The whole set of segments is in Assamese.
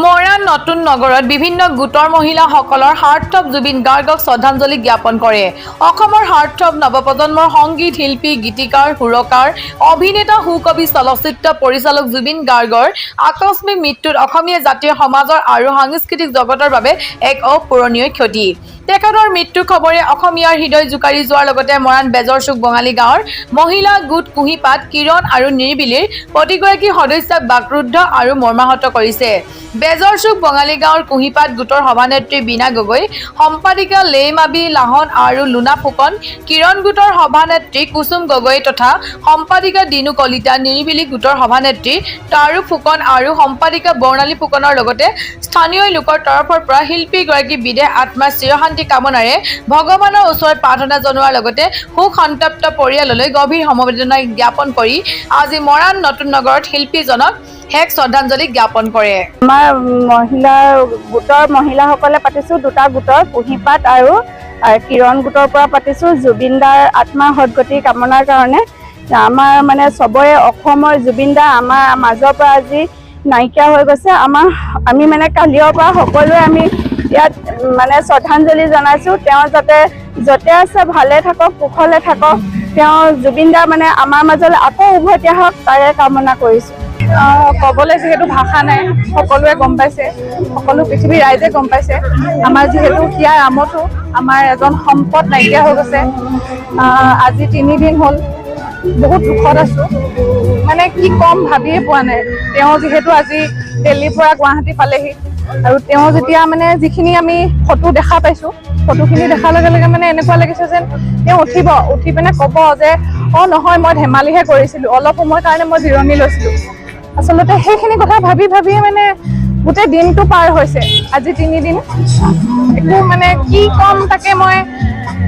মৰাণ নতুন নগৰত বিভিন্ন গোটৰ মহিলাসকলৰ হাৰ্টথ্ৰব জুবিন গাৰ্গক শ্ৰদ্ধাঞ্জলি জ্ঞাপন কৰে। অসমৰ হাৰ্টথ্ৰব নৱপ্ৰজন্মৰ সংগীত শিল্পী, গীতিকাৰ, সুৰকাৰ, অভিনেতা, সুকবি, চলচ্চিত্ৰ পৰিচালক জুবিন গাৰ্গৰ আকস্মিক মৃত্যুত অসমীয়া জাতীয় সমাজৰ আৰু সাংস্কৃতিক জগতৰ বাবে এক অপূৰণীয় ক্ষতি। তেখেতৰ মৃত্যুৰ খবৰে অসমীয়াৰ হৃদয় জোকাৰি যোৱাৰ লগতে মৰাণ বেজৰ চুক বঙালী গাঁৱৰ মহিলা গোট কুঁহিপাত, কিৰণ আৰু নিৰিবিলিৰ প্ৰতিগৰাকী সদস্যক বাকৰুদ্ধ আৰু মৰ্মাহত কৰিছে। বেজৰ চুক বঙালী গাঁৱৰ কুঁহিপাত গোটৰ সভানেত্ৰী বীণা গগৈ, সম্পাদিকা লেইমাবি লাহন আৰু লুনা ফুকন, কিৰণ গোটৰ সভানেত্ৰী কুসুম গগৈ তথা সম্পাদিকা দিনু কলিতা, নিৰিবিলি গোটৰ সভানেত্ৰী তাৰু ফুকন আৰু সম্পাদিকা বৰ্ণালী ফুকনৰ লগতে স্থানীয় লোকৰ তৰফৰ পৰা শিল্পীগৰাকী বিদেহ আত্মাৰ চিৰশান্তি কামনাৰে ভগৱানৰ ওচৰত প্ৰাৰ্থনা জনোৱাৰ লগতে শোক সন্তপ্ত পৰিয়াললৈ গভীৰ সমবেদনা জ্ঞাপন কৰি আজি মৰাণ নতুন নগৰত শিল্পীজনক শেষ শ্ৰদ্ধাঞ্জলি জ্ঞাপন কৰে। আমাৰ গোটৰ মহিলাসকলে পাতিছোঁ দুটা গোটৰ, কুঁহিপাত আৰু কিৰণ গোটৰ পৰা পাতিছোঁ জুবিন দাৰ আত্মাৰ সদ্গতি কামনাৰ কাৰণে। আমাৰ মানে চবৰে অসমৰ জুবিন দা আমাৰ মাজৰ পৰা আজি নাইকিয়া হৈ গৈছে। আমি মানে কালিৰ পৰা সকলোৱে আমি ইয়াত মানে শ্ৰদ্ধাঞ্জলি জনাইছোঁ। তেওঁ যাতে য'তে আছে ভালে থাকক, কুশলে থাকক। তেওঁ জুবিন দা মানে আমাৰ মাজলৈ আকৌ উভতি আহক তাৰে কামনা কৰিছোঁ। ক'বলৈ যিহেতু ভাষা নাই, সকলোৱে গম পাইছে, সকলো পৃথিৱীৰ ৰাইজে গম পাইছে। আমাৰ যিহেতু হিয়াৰ আমঠু আমাৰ এজন সম্পদ নাইকিয়া হৈ গৈছে। আজি 3 দিন হ'ল, বহুত দুখত আছোঁ। মানে কি ক'ম ভাবিয়ে পোৱা নাই। তেওঁ যিহেতু আজি দিল্লীৰ পৰা গুৱাহাটী পালেহি আৰু তেওঁ যেতিয়া মানে যিখিনি আমি ফটো দেখা পাইছোঁ, ফটোখিনি দেখাৰ লগে লগে মানে এনেকুৱা লাগিছে যেন তেওঁ উঠি পিনে ক'ব যে নহয় মই ধেমালিহে কৰিছিলোঁ, অলপ সময়ৰ কাৰণে মই জিৰণি লৈছিলোঁ। আচলতে সেইখিনি কথা ভাবিয়ে মানে গোটেই দিনটো পাৰ হৈছে। আজি 3 দিন একো মানে কি ক'ম তাকে মই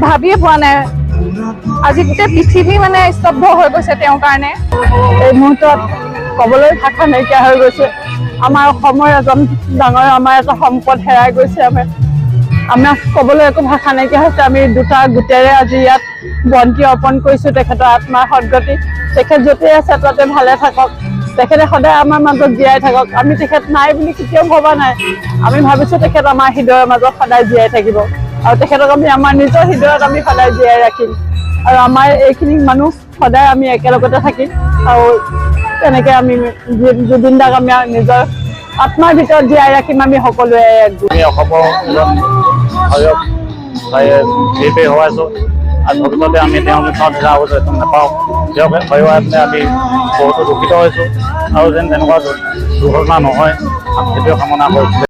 ভাবিয়ে পোৱা নাই। আজি গোটেই পৃথিৱী মানে স্তব্ধ হৈ গৈছে তেওঁৰ কাৰণে। এই মুহূৰ্তত ক'বলৈ ভাষা নাইকিয়া হৈ গৈছে। আমাৰ অসমৰ এজন ডাঙৰ আমাৰ এটা সম্পদ হেৰাই গৈছে। আমাৰ ক'বলৈ একো ভাষা নাইকিয়া হৈছে। আমি দুটা গোটেৰে আজি ইয়াত বন্তি অৰ্পণ কৰিছোঁ তেখেতৰ আত্মাৰ সদ্গতি। তেখেত য'তেই আছে তাতে ভালে থাকক, তেখেতে সদায় আমাৰ মাজত জীয়াই থাকক। আমি তেখেত নাই বুলি কেতিয়াও ভবা নাই। আমি ভাবিছোঁ তেখেত আমাৰ হৃদয়ৰ মাজত সদায় জীয়াই থাকিব আৰু তেখেতক আমি আমাৰ নিজৰ হৃদয়ত আমি সদায় জীয়াই ৰাখিম আৰু আমাৰ এইখিনি মানুহ সদায় আমি একেলগতে থাকিম আৰু তেনেকৈ আমি জুবিন দাক আমি নিজৰ আত্মাৰ ভিতৰত জীয়াই ৰাখিম। আমি সকলোৱে অসমৰ শিল্পী হোৱাইছোঁ আৰু ভৱিষ্যতে আমি তেওঁৰ নাপাওঁ। তেওঁক হেৰুৱাই পিনে আমি বহুতো দুখিত হৈছোঁ আৰু যেন তেনেকুৱা দুৰ্ঘটনা নহয় সেইটোৱে কামনা কৰিছোঁ।